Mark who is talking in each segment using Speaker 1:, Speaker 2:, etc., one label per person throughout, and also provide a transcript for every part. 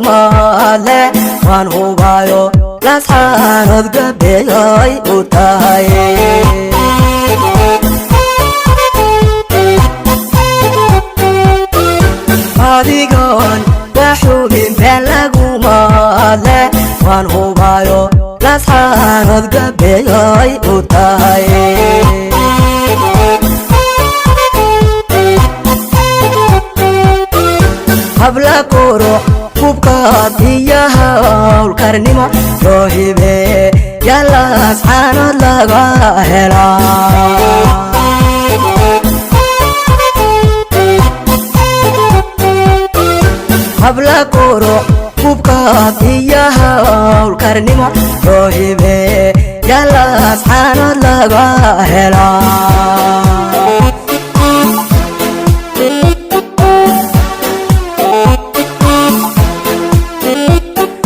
Speaker 1: ماله وان هو بايو لا سانود قبياي وتاي adigoon waxuubin been lagu maale waan hubaayo lasxaanood gabeeyay u tahay habla qurux hubkaad iyo hawlkarnimo loo hibee yaa lasxaanood laga helaa habla qurux hubkaad iyo hawlkarnimo loo hibee yaa lasxaanood laga helaa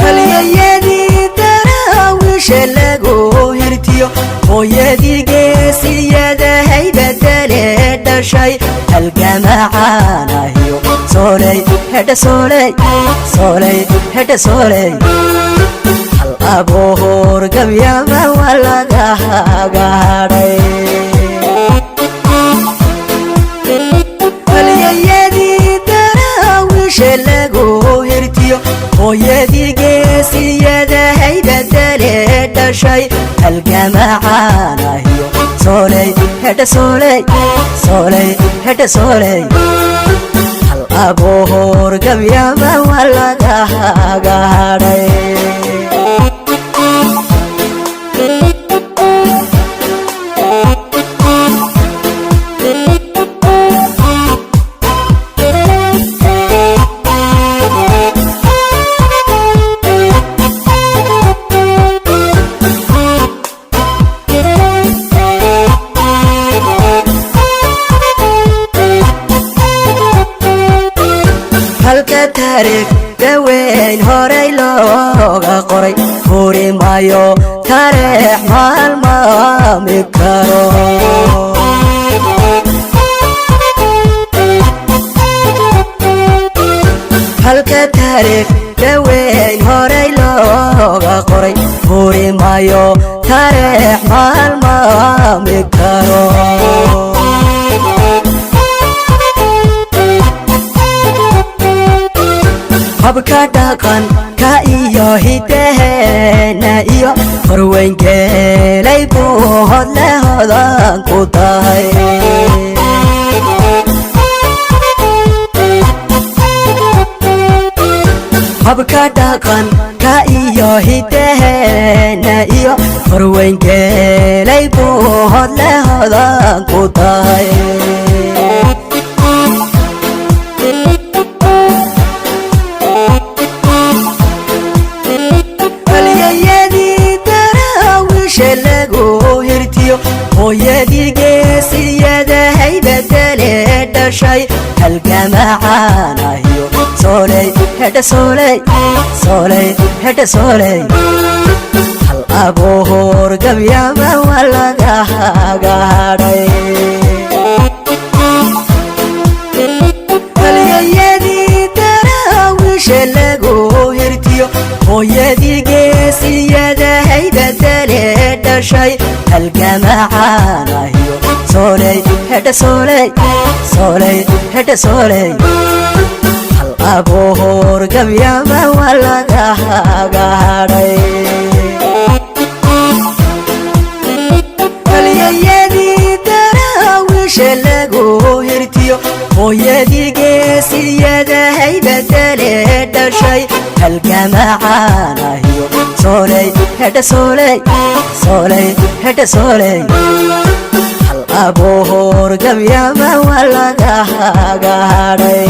Speaker 1: halyayadii daraawiisha lagu hirtiyo hooyadii geesiyada haybadale dhashay halgamacaanahiyo soley hedha soley soley hedha soley hal aboor gabyaba waa laga hagaadhay halyayadii daraawiisha lagu hirtiyo hooyadii geesiyada haybadale dhashay halgamacaanahiyo soley hedha soley soley hedha soley aboor gabyaba waa laga hagaadhay halka taariikh daweyn horay looga qoray huri maayo taariikh maalmaami karo halka taariikh daweyn horay looga qoray huri maayo taariikh maalmaami karo habka dhaqanka iyo hidaheena iyo horweynkeelay buu hodle hodan ku tahay habka dhaqanka iyo hidaheena iyo horweynkeelay buu hodle hodan ku tahay lagu hirtiyo hooyadii geesiyada haybadale dhashay halgamacaanahiyo soley hedha soley soley hedha soley hal aboor gabyaba waa laga hagaadhay halyayadii daraawiisha lagu hirtiyo hooyadii geesiyada haybadale dhashay halgamacaanahiyo soley hedha soley soley hedha soley hal aboor gabyaba waa laga hagaadhay halyayadii daraawiisha lagu hirtiyo hooyadii geesiyada haybadale dhashay halgamacaanahiyo soley hedha soley soley hedha soley hal aboor gabyaba waa laga hagaadhay